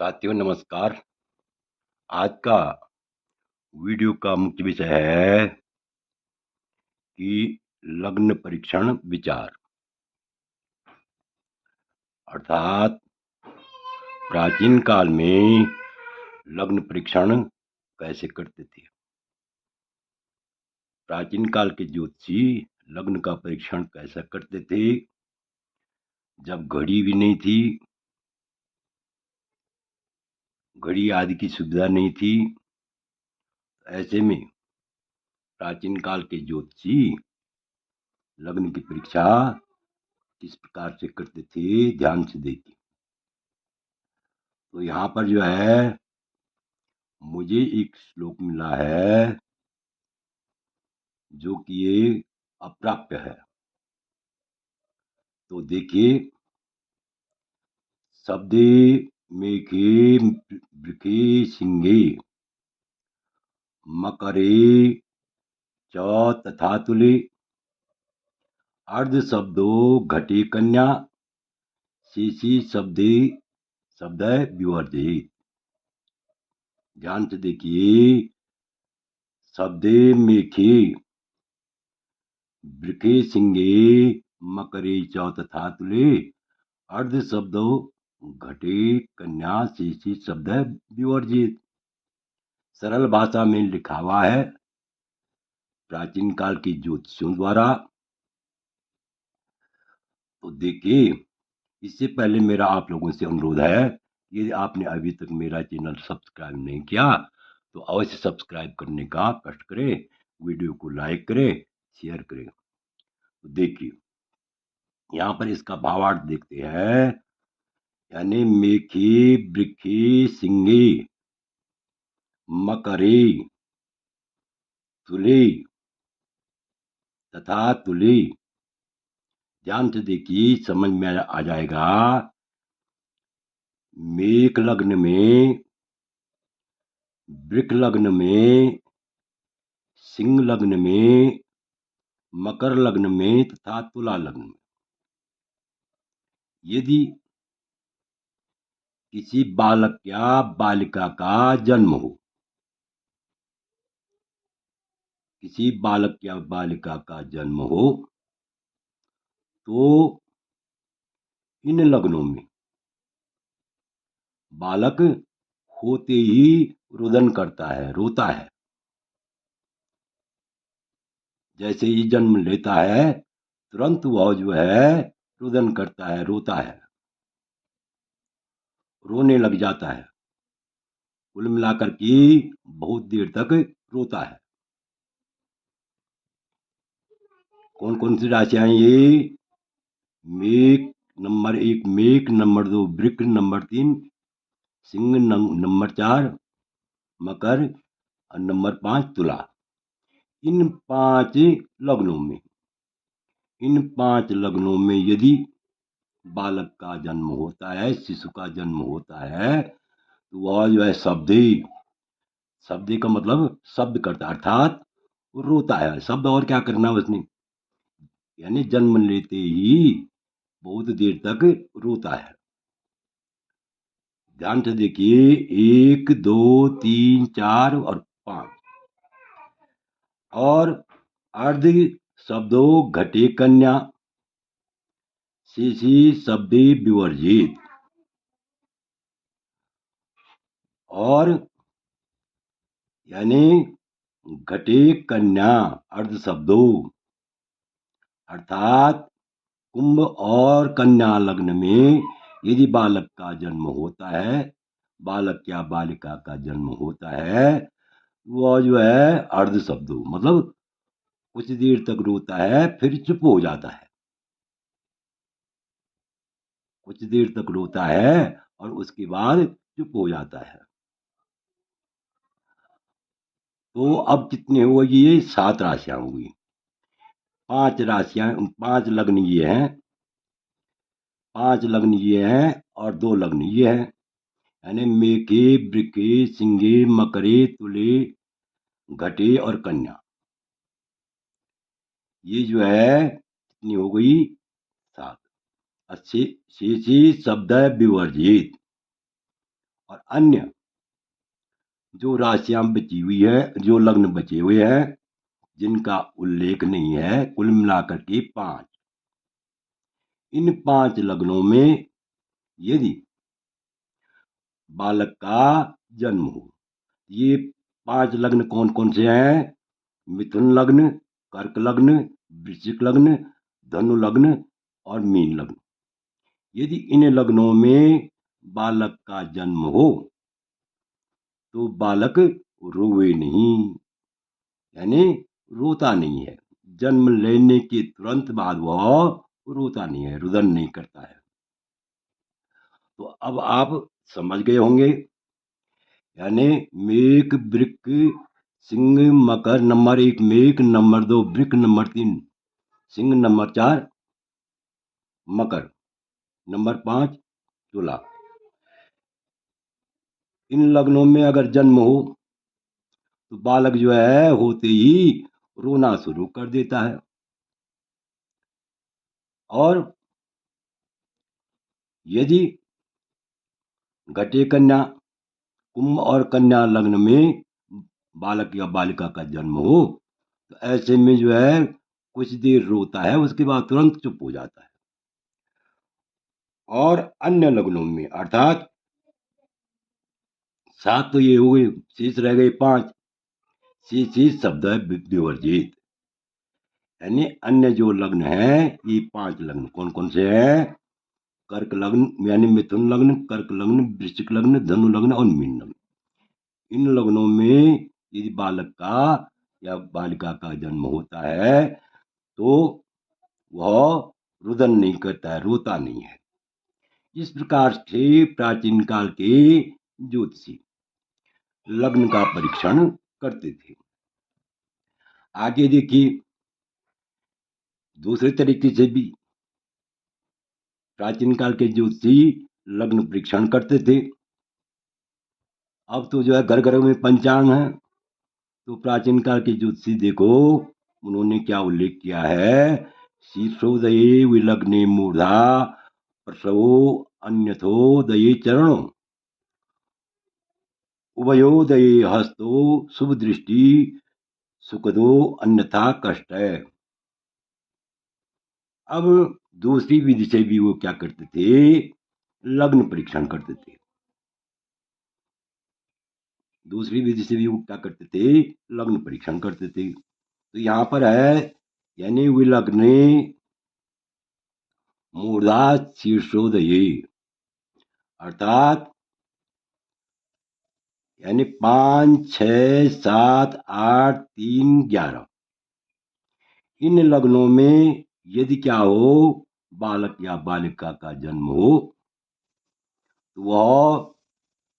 साथियों नमस्कार। आज का वीडियो का मुख्य विषय है कि लग्न परीक्षण विचार, अर्थात प्राचीन काल में लग्न परीक्षण कैसे करते थे। प्राचीन काल के ज्योतिषी लग्न का परीक्षण कैसा करते थे जब घड़ी भी नहीं थी, घड़ी आदि की सुविधा नहीं थी। ऐसे में प्राचीन काल के ज्योतिषी लग्न की परीक्षा किस प्रकार से करते थे, ध्यान से देखिए। तो यहाँ पर जो है मुझे एक श्लोक मिला है जो कि ये अप्राप्य है। तो देखिए, शब्दे मेघे वृखे सिंहे मकरे च तथा तुले अर्ध शब्दो घटे कन्या शेषी शब्दे शब्द विवर्जित। ध्यान से देखिए, शब्दे मेघे वृखे सिंहे मकरे च तथा तुले अर्ध शब्दो घटे कन्या शेषी शब्द विवर्जित। सरल भाषा में लिखा हुआ है प्राचीन काल की ज्योतिषियों द्वारा। तो देखिए, इससे पहले मेरा आप लोगों से अनुरोध है, यदि आपने अभी तक मेरा चैनल सब्सक्राइब नहीं किया तो अवश्य सब्सक्राइब करने का कष्ट करें, वीडियो को लाइक करें, शेयर करें। तो देखिए, यहाँ पर इसका भावार्थ देखते हैं, यानी मेघे वृखे सिंहे मकरे तुले तथा तुले। ध्यान से देखिए, समझ में आ जाएगा। मेघ लग्न में, वृक लग्न में, सिंह लग्न में, मकर लग्न में तथा तुला लग्न में यदि किसी बालक या बालिका का जन्म हो, किसी बालक या बालिका का जन्म हो, तो इन लग्नों में बालक होते ही रुदन करता है, रोता है। जैसे ही जन्म लेता है तुरंत वह जो है रुदन करता है, रोता है, रोने लग जाता है। कुल मिलाकर के बहुत देर तक रोता है। कौन कौन सी राशियां ये? मेघ नंबर 1, मेघ नंबर 2, वृक नंबर 3, सिंह नंबर 4, मकर और नंबर 5 तुला। इन 5 लग्नों में, इन 5 लग्नों में यदि बालक का जन्म होता है, शिशु का जन्म होता है, तो वह जो है शब्दे, शब्दे का मतलब शब्द करता है, अर्थात वो रोता है। शब्द और क्या करना है उसने, यानी जन्म लेते ही बहुत देर तक रोता है। ध्यान से देखिए, 1 2 3 4 और 5। और अर्ध शब्दों घटे कन्या शेषी शब्दे विवर्जित। और यानी घटे कन्या अर्ध शब्दों, अर्थात कुंभ और कन्या लग्न में यदि बालक का जन्म होता है, बालक या बालिका का जन्म होता है, वह जो है अर्ध शब्दों मतलब कुछ देर तक रोता है, फिर चुप हो जाता है। कुछ देर तक रोता है और उसके बाद चुप हो जाता है। तो अब कितने हुए? ये 7 राशियां हुई। 5 राशियां, 5 लग्न ये हैं, 5 लग्न ये हैं और 2 लग्न ये हैं। यानी मेघे वृके सिंहे मकरे तुले घटे और कन्या। ये जो है कितनी हो गई? 7। अच्छी शेषी शब्द विवर्जित। और अन्य जो राशियां बची हुई है, जो लग्न बचे हुए हैं जिनका उल्लेख नहीं है, कुल मिलाकर के 5। इन 5 लग्नों में यदि बालक का जन्म हो, ये 5 लग्न कौन कौन से हैं? मिथुन लग्न, कर्क लग्न, वृश्चिक लग्न, धनु लग्न और मीन लग्न। यदि इन लग्नों में बालक का जन्म हो तो बालक रोवे नहीं, यानी रोता नहीं है। जन्म लेने के तुरंत बाद वह रोता नहीं है, रुदन नहीं करता है। तो अब आप समझ गए होंगे, यानी मेघ वृक सिंह मकर नंबर 1 मेघ, नंबर 2 वृक, नंबर 3 सिंह, नंबर 4 मकर, नंबर 5 तुला। इन लग्नों में अगर जन्म हो तो बालक जो है होते ही रोना शुरू कर देता है। और यदि घटे कन्या, कुंभ और कन्या लग्न में बालक या बालिका का जन्म हो तो ऐसे में जो है कुछ देर रोता है, उसके बाद तुरंत चुप हो जाता है। और अन्य लग्नों में अर्थात 7 तो ये हो गए, शेष रह गए 5। शेष शब्द है विवर्जित, यानी अन्य जो लग्न है ये 5 लग्न कौन कौन से हैं? कर्क लग्न यानी मिथुन लग्न, कर्क लग्न, वृश्चिक लग्न, धनु लग्न और मीन लग्न। इन लग्नों में यदि बालक का या बालिका का जन्म होता है तो वह रुदन नहीं करता है, रोता नहीं है। इस प्रकार से प्राचीन काल के ज्योतिषी लग्न का परीक्षण करते थे। आगे देखिए, दूसरे तरीके से भी प्राचीन काल के ज्योतिषी लग्न परीक्षण करते थे। अब तो जो है घर घर में पंचांग है, तो प्राचीन काल के ज्योतिषी देखो उन्होंने क्या उल्लेख किया है? शीर्षोदये विलग्ने मूर्धा प्रसवो अन्यथोदये चरणो उभयोदये हस्तो शुभ दृष्टि सुखदो अन्यथा कष्ट है। अब दूसरी विधि से भी वो क्या करते थे? लग्न परीक्षण करते थे। दूसरी विधि से भी वो क्या करते थे? लग्न परीक्षण करते थे। तो यहाँ पर है यानी विलग्ने मूर्धा शीर्षोदये, अर्थात यानी 5, 6, 7, 8, 3, 11 इन लग्नों में यदि क्या हो बालक या बालिका का जन्म हो तो वह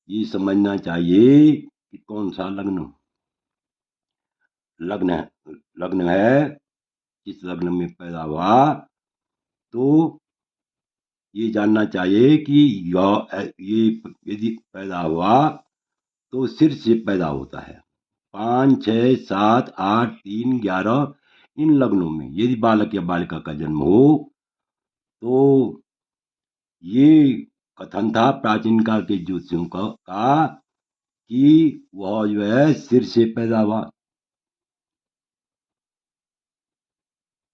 ये समझना चाहिए कि कौन सा लग्न लग्न है, लग्न है, किस लग्न में पैदा हुआ। तो ये जानना चाहिए कि ये यदि पैदा हुआ तो सिर से पैदा होता है। 5, 6, 7, 8, 3, 11 इन लग्नों में यदि बालक या बालिका का जन्म हो तो ये कथन था प्राचीन काल के ज्योतिषियों का कि वह जो है सिर से पैदा हुआ,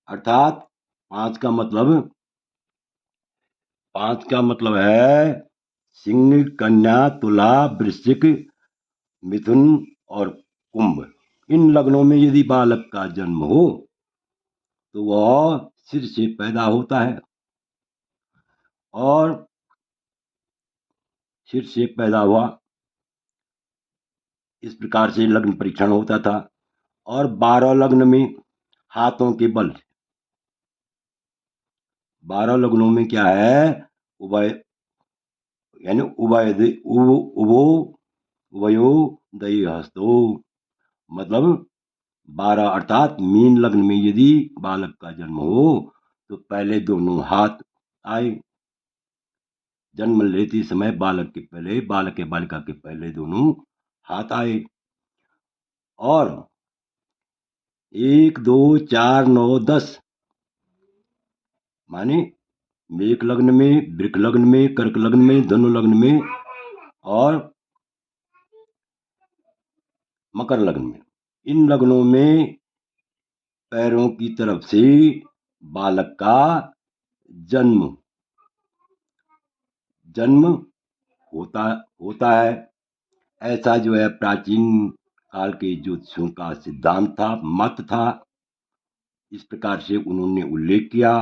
अर्थात 5 का मतलब है सिंह, कन्या, तुला, वृश्चिक, मिथुन और कुंभ। इन लग्नों में यदि बालक का जन्म हो तो वह सिर से पैदा होता है और सिर से पैदा हुआ। इस प्रकार से लग्न परीक्षण होता था। और 12 लग्न में हाथों के बल, 12 लग्नों में क्या है? उभय यानी उभो उभयो दई हस्तो, मतलब 12 अर्थात मीन लग्न में यदि बालक का जन्म हो तो पहले दोनों हाथ आए। जन्म लेते समय बालक के पहले, बालक या बालिका के पहले दोनों हाथ आए। और 1, 2, 4, 9, 10 माने मेष लग्न में, वृक लग्न में, कर्क लग्न में, धनु लग्न में और मकर लग्न में। इन लग्नों में पैरों की तरफ से बालक का जन्म जन्म होता होता है। ऐसा जो है प्राचीन काल के ज्योतिषियों का सिद्धांत था, मत था। इस प्रकार से उन्होंने उल्लेख किया।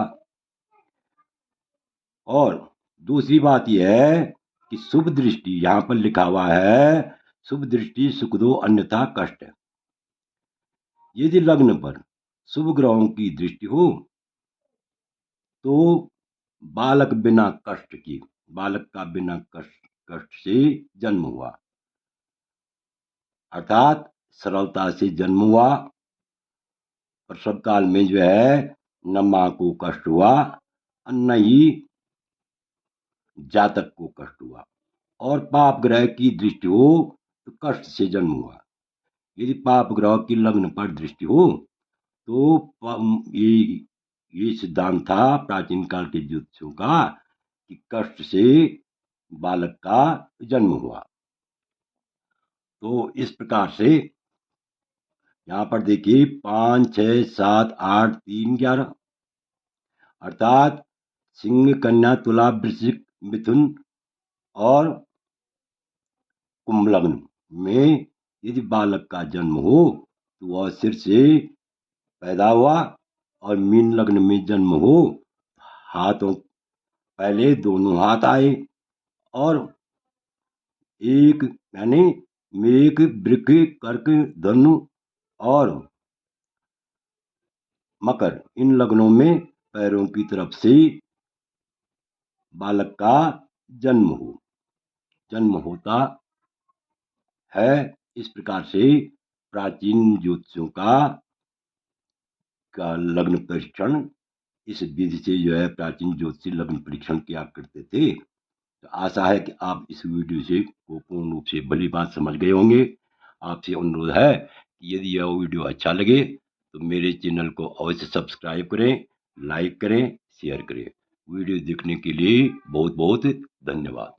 और दूसरी बात यह है कि शुभ दृष्टि, यहाँ पर लिखा हुआ है शुभ दृष्टि सुख दो अन्यथा कष्ट है। यदि लग्न पर शुभ ग्रहों की दृष्टि हो तो बालक का बिना कष्ट से जन्म हुआ, अर्थात सरलता से जन्म हुआ। प्रसव काल में जो है न मां को कष्ट हुआ और न ही जातक को कष्ट हुआ। और पाप ग्रह की दृष्टि हो तो कष्ट से जन्म हुआ। यदि पाप ग्रह की लग्न पर दृष्टि हो तो ये सिद्धांत था प्राचीन काल के ज्योतिषियों का कि कष्ट से बालक का जन्म हुआ। तो इस प्रकार से यहाँ पर देखिए 5, 6, 7, 8, 3, 11 अर्थात सिंह, कन्या, तुला, वृश्चिक, मिथुन और कुंभ लग्न में यदि बालक का जन्म हो तो वह सिर से पैदा हुआ। और मीन लग्न में जन्म हो हाथों पहले दोनों हाथ आए। और एक यानी मेघ, वृक, कर्क, धनु और मकर इन लग्नों में पैरों की तरफ से बालक का जन्म होता है। इस प्रकार से प्राचीन ज्योतिषियों का लग्न परीक्षण, इस विधि से जो है प्राचीन ज्योतिषी लग्न परीक्षण किया करते थे। तो आशा है कि आप इस वीडियो से को पूर्ण रूप से भली बात समझ गए होंगे। आपसे अनुरोध है कि यदि यह वीडियो अच्छा लगे तो मेरे चैनल को अवश्य सब्सक्राइब करें, लाइक करें, शेयर करें। वीडियो देखने के लिए बहुत बहुत धन्यवाद।